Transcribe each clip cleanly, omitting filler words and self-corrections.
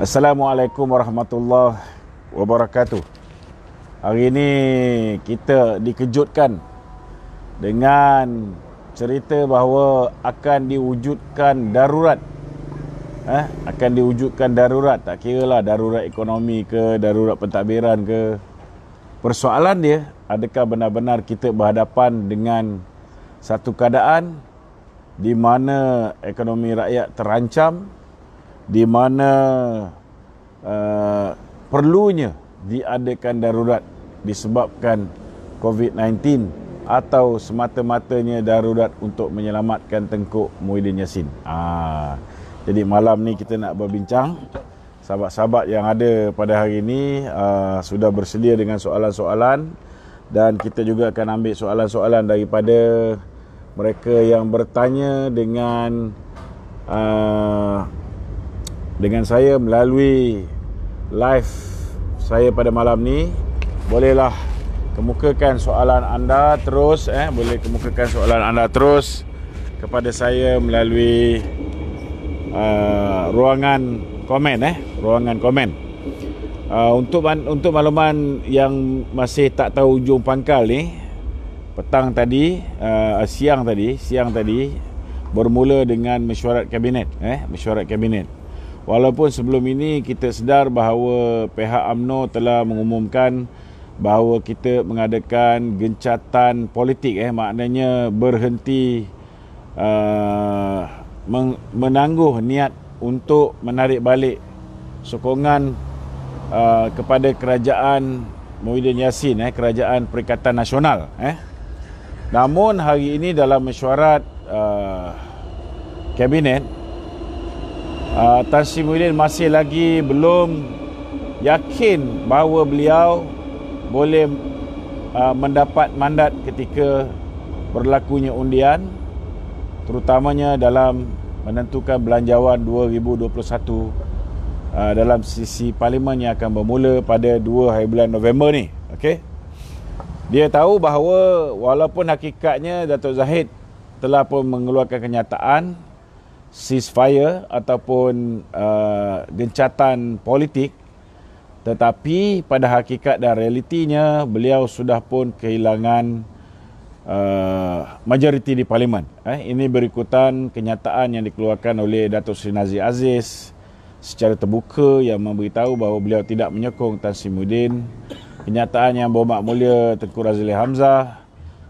Assalamualaikum warahmatullahi wabarakatuh. Hari ini kita dikejutkan dengan cerita bahawa akan diwujudkan darurat. Akan diwujudkan darurat. Tak kira lah darurat ekonomi ke, darurat pentadbiran ke. Persoalan dia, adakah benar-benar kita berhadapan dengan satu keadaan di mana ekonomi rakyat terancam, di mana perlunya diadakan darurat disebabkan COVID-19 atau semata-matanya darurat untuk menyelamatkan Tengku Muhyiddin Yassin. Jadi malam ni kita nak berbincang. Sahabat-sahabat yang ada pada hari ini sudah bersedia dengan soalan-soalan, dan kita juga akan ambil soalan-soalan daripada mereka yang bertanya dengan saya melalui live saya pada malam ni. Bolehlah kemukakan soalan anda terus, boleh kemukakan soalan anda terus kepada saya melalui ruangan komen. Untuk makluman yang masih tak tahu ujung pangkal ni, siang tadi bermula dengan mesyuarat kabinet. Walaupun sebelum ini kita sedar bahawa pihak UMNO telah mengumumkan bahawa kita mengadakan gencatan politik, maknanya berhenti menangguh niat untuk menarik balik sokongan kepada kerajaan Muhyiddin Yassin, kerajaan Perikatan Nasional. Namun hari ini dalam mesyuarat kabinet, Tan Sri Muhyiddin masih lagi belum yakin bahawa beliau boleh mendapat mandat ketika berlakunya undian, terutamanya dalam menentukan belanjawan 2021 dalam sesi parlimen yang akan bermula pada 2 hari bulan November ni. Dia tahu bahawa walaupun hakikatnya Datuk Zahid telah pun mengeluarkan kenyataan ceasefire ataupun gencatan politik, tetapi pada hakikat dan realitinya beliau sudah pun kehilangan majoriti di parlimen. Ini berikutan kenyataan yang dikeluarkan oleh Datuk Seri Nazir Aziz secara terbuka yang memberitahu bahawa beliau tidak menyokong Tan Sri Muhyiddin. Kenyataan yang Berhormat Mulia Tengku Razili Hamzah,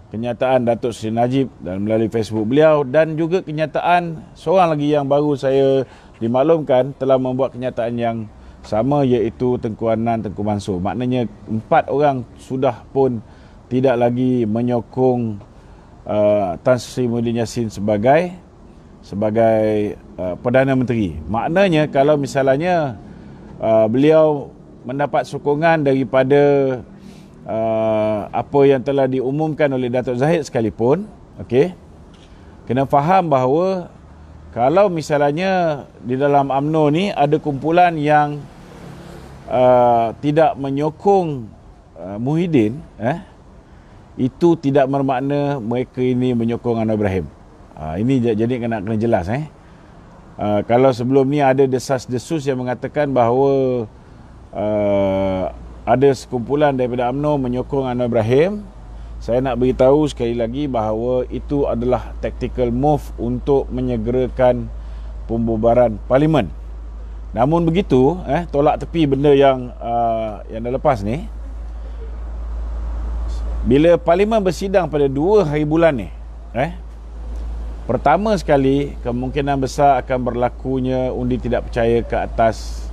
kenyataan Datuk Seri Najib dan melalui Facebook beliau, dan juga kenyataan seorang lagi yang baru saya dimaklumkan telah membuat kenyataan yang sama, iaitu Tengku Adnan Tengku Mansur. Maknanya 4 orang sudah pun tidak lagi menyokong Tan Sri Muhyiddin Yassin sebagai Perdana Menteri. Maknanya kalau misalnya beliau mendapat sokongan daripada apa yang telah diumumkan oleh Datuk Zahid sekalipun, kena faham bahawa kalau misalnya di dalam UMNO ni ada kumpulan yang tidak menyokong Muhyiddin, itu tidak bermakna mereka ini menyokong Anwar Ibrahim. Ini jadi kena jelas. Kalau sebelum ni ada desas-desus yang mengatakan bahawa ada sekumpulan daripada UMNO menyokong Anwar Ibrahim, saya nak beritahu sekali lagi bahawa itu adalah tactical move untuk menyegerakan pembubaran parlimen. Namun begitu, tolak tepi benda yang dah lepas ni. Bila parlimen bersidang pada 2 hari bulan ni, pertama sekali kemungkinan besar akan berlakunya undi tidak percaya ke atas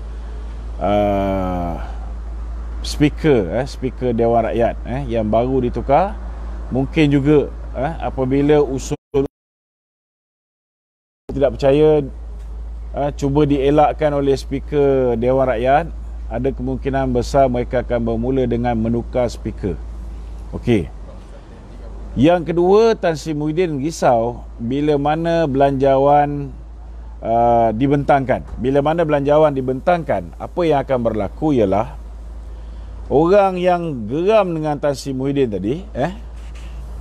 speaker Dewan Rakyat yang baru ditukar. Mungkin juga apabila usul tidak percaya cuba dielakkan oleh speaker Dewan Rakyat, ada kemungkinan besar mereka akan bermula dengan menukar speaker. Yang kedua, Tan Sri Muhyiddin risau bila mana belanjawan dibentangkan. Bila mana belanjawan dibentangkan, apa yang akan berlaku ialah orang yang geram dengan Tan Sri Muhyiddin tadi,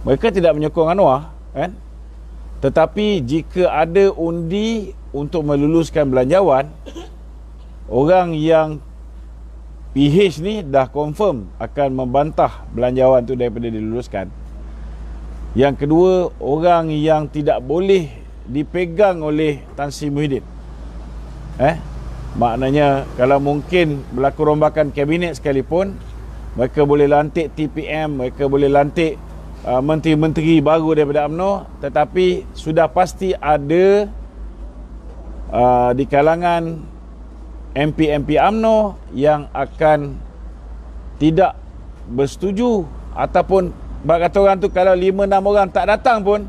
mereka tidak menyokong Anwar, tetapi jika ada undi untuk meluluskan belanjawan, orang yang PH ni dah confirm akan membantah belanjawan tu daripada diluluskan. Yang kedua, orang yang tidak boleh dipegang oleh Tan Sri Muhyiddin. Maknanya kalau mungkin berlaku rombakan kabinet sekalipun, mereka boleh lantik TPM, mereka boleh lantik menteri-menteri baru daripada UMNO, tetapi sudah pasti ada di kalangan MP-MP UMNO yang akan tidak bersetuju, ataupun kata orang tu kalau 5-6 orang tak datang pun,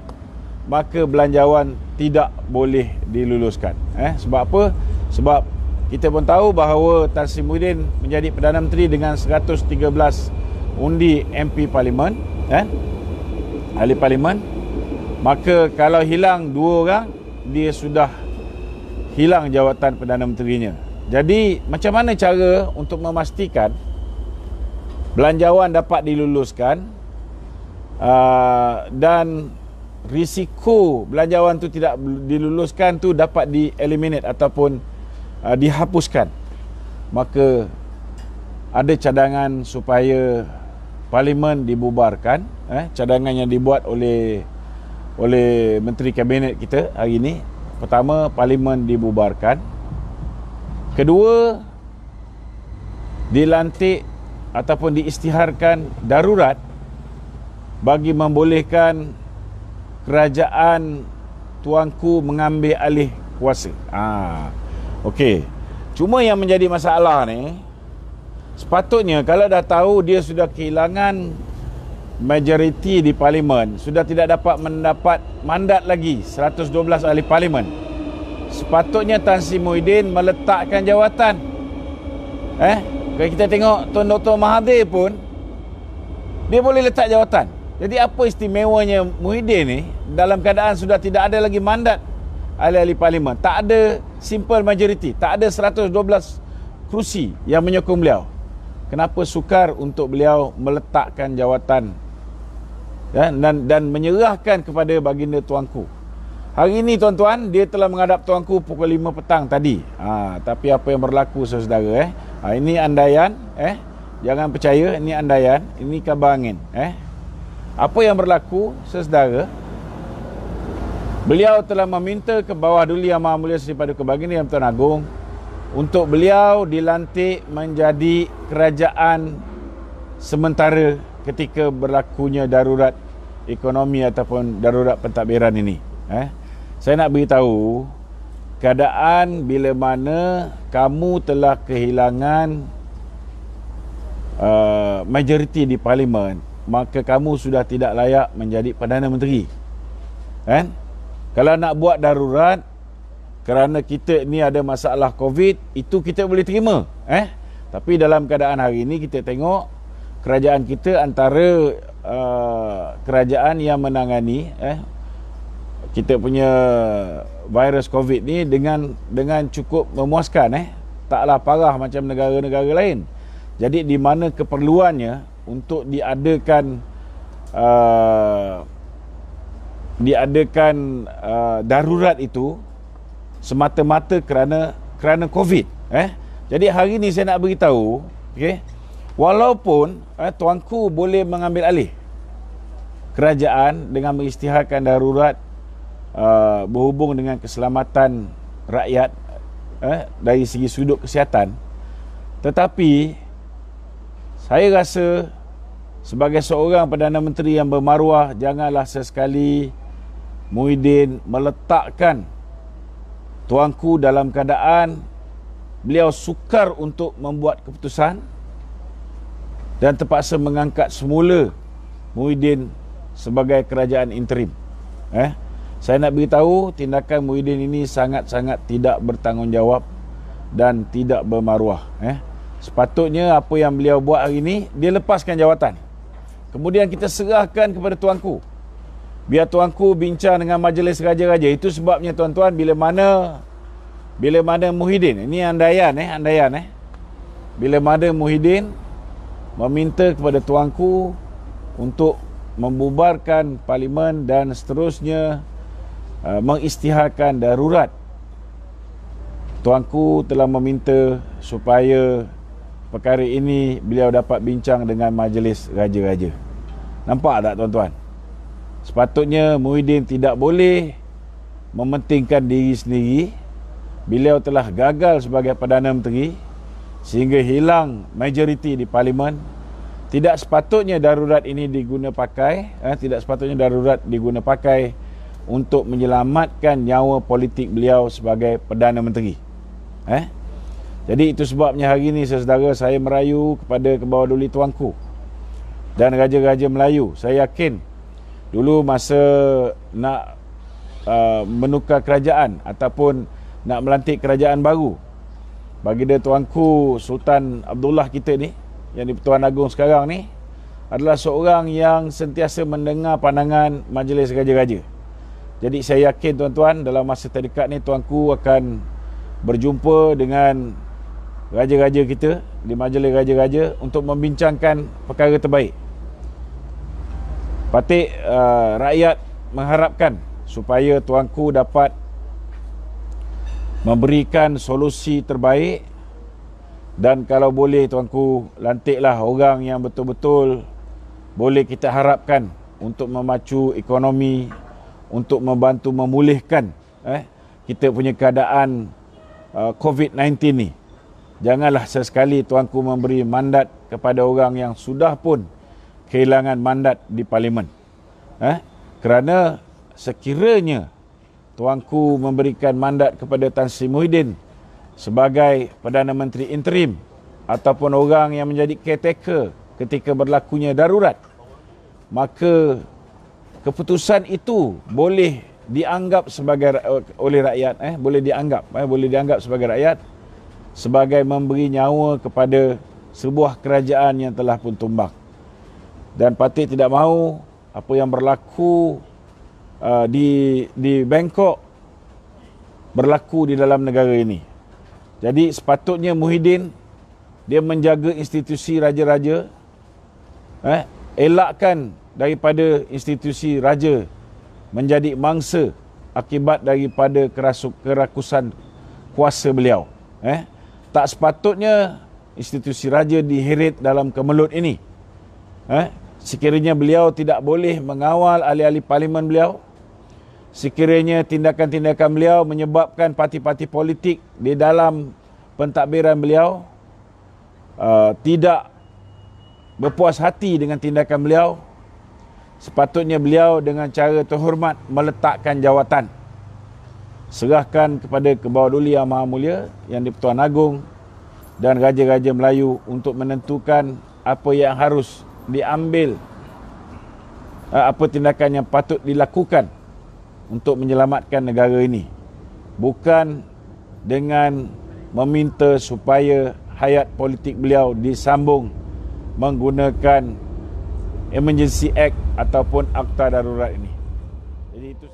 maka belanjawan tidak boleh diluluskan. Sebab apa? Sebab kita pun tahu bahawa Tan Sri Muhyiddin menjadi Perdana Menteri dengan 113 undi MP Parlimen, ahli Parlimen. Maka kalau hilang 2 orang, dia sudah hilang jawatan Perdana Menterinya. Jadi macam mana cara untuk memastikan belanjawan dapat diluluskan dan risiko belanjawan tu tidak diluluskan tu dapat di-eliminate ataupun dihapuskan? Maka ada cadangan supaya Parlimen dibubarkan, cadangan yang dibuat oleh Menteri Kabinet kita hari ini. Pertama, Parlimen dibubarkan. Kedua, dilantik ataupun diisytiharkan darurat bagi membolehkan kerajaan tuanku mengambil alih kuasa. Okey. Cuma yang menjadi masalah ni, sepatutnya kalau dah tahu dia sudah kehilangan majoriti di Parlimen, sudah tidak dapat mendapat mandat lagi 112 ahli Parlimen, sepatutnya Tan Sri Muhyiddin meletakkan jawatan. Kalau kita tengok Tun Dr. Mahathir pun, dia boleh letak jawatan. Jadi apa istimewanya Muhyiddin ni dalam keadaan sudah tidak ada lagi mandat ahli-ahli Parlimen, tak ada simple majority, tak ada 112 kerusi yang menyokong beliau, kenapa sukar untuk beliau meletakkan jawatan dan menyerahkan kepada baginda tuanku? Hari ini tuan-tuan, dia telah menghadap tuanku pukul 5 petang tadi. Tapi apa yang berlaku saudara, ini andaian, jangan percaya, ini andaian, ini kabar angin. Apa yang berlaku saudara? Beliau telah meminta ke bawah Duli Yang Maha Mulia Seri Paduka Baginda Yang Tuan Agong untuk beliau dilantik menjadi kerajaan sementara ketika berlakunya darurat ekonomi ataupun darurat pentadbiran ini. Saya nak beritahu, keadaan bila mana kamu telah kehilangan majoriti di Parlimen, maka kamu sudah tidak layak menjadi Perdana Menteri. Kalau nak buat darurat kerana kita ni ada masalah COVID, itu kita boleh terima. Tapi dalam keadaan hari ini kita tengok kerajaan kita antara kerajaan yang menangani kita punya virus COVID ni dengan cukup memuaskan. Taklah parah macam negara-negara lain. Jadi di mana keperluannya untuk diadakan darurat itu semata-mata kerana COVID. Jadi hari ni saya nak beritahu, walaupun tuanku boleh mengambil alih kerajaan dengan mengisytiharkan darurat berhubung dengan keselamatan rakyat dari segi sudut kesihatan, tetapi saya rasa sebagai seorang Perdana Menteri yang bermaruah, janganlah sesekali Muhyiddin meletakkan tuanku dalam keadaan beliau sukar untuk membuat keputusan dan terpaksa mengangkat semula Muhyiddin sebagai kerajaan interim. Saya nak beritahu, tindakan Muhyiddin ini sangat-sangat tidak bertanggungjawab dan tidak bermaruah. Sepatutnya apa yang beliau buat hari ini, dia lepaskan jawatan, kemudian kita serahkan kepada tuanku, biar tuanku bincang dengan majlis raja-raja. Itu sebabnya tuan-tuan, bila mana Muhyiddin, ini andaian, bila mana Muhyiddin meminta kepada tuanku untuk membubarkan Parlimen dan seterusnya mengisytiharkan darurat Tuanku telah meminta supaya perkara ini beliau dapat bincang dengan majlis raja-raja. Nampak tak tuan-tuan? Sepatutnya Muhyiddin tidak boleh mementingkan diri sendiri. Beliau telah gagal sebagai Perdana Menteri sehingga hilang majoriti di Parlimen. Tidak sepatutnya darurat ini tidak sepatutnya darurat diguna pakai untuk menyelamatkan nyawa politik beliau sebagai Perdana Menteri. Jadi itu sebabnya hari ini saudara, saya merayu kepada Kebawah-Duli tuanku dan raja-raja Melayu. Saya yakin dulu masa nak menukar kerajaan ataupun nak melantik kerajaan baru, baginda tuanku Sultan Abdullah kita ni, yang di-Pertuan Agong sekarang ni, adalah seorang yang sentiasa mendengar pandangan majlis raja-raja. Jadi saya yakin tuan-tuan, dalam masa terdekat ni tuanku akan berjumpa dengan raja-raja kita di majlis raja-raja untuk membincangkan perkara terbaik. Patut rakyat mengharapkan supaya tuanku dapat memberikan solusi terbaik, dan kalau boleh tuanku, lantiklah orang yang betul-betul boleh kita harapkan untuk memacu ekonomi, untuk membantu memulihkan kita punya keadaan COVID-19 ni. Janganlah sesekali tuanku memberi mandat kepada orang yang sudah pun kehilangan mandat di Parlimen. Kerana sekiranya tuanku memberikan mandat kepada Tan Sri Muhyiddin sebagai Perdana Menteri interim ataupun orang yang menjadi caretaker ketika berlakunya darurat, maka keputusan itu boleh dianggap sebagai oleh rakyat boleh dianggap sebagai rakyat sebagai memberi nyawa kepada sebuah kerajaan yang telah pun tumbang. Dan patut tidak mahu apa yang berlaku di Bangkok berlaku di dalam negara ini. Jadi sepatutnya Muhyiddin dia menjaga institusi raja-raja, elakkan daripada institusi raja menjadi mangsa akibat daripada kerakusan kuasa beliau. Tak sepatutnya institusi raja diheret dalam kemelut ini. Sekiranya beliau tidak boleh mengawal ahli-ahli Parlimen beliau, sekiranya tindakan-tindakan beliau menyebabkan parti-parti politik di dalam pentadbiran beliau tidak berpuas hati dengan tindakan beliau, sepatutnya beliau dengan cara terhormat meletakkan jawatan, serahkan kepada Kebawah-Duli Yang Maha Mulia yang di-Pertuan Agong dan raja-raja Melayu untuk menentukan apa yang harus diambil, apa tindakan yang patut dilakukan untuk menyelamatkan negara ini. Bukan dengan meminta supaya hayat politik beliau disambung menggunakan Emergency Act ataupun Akta Darurat ini. Jadi itu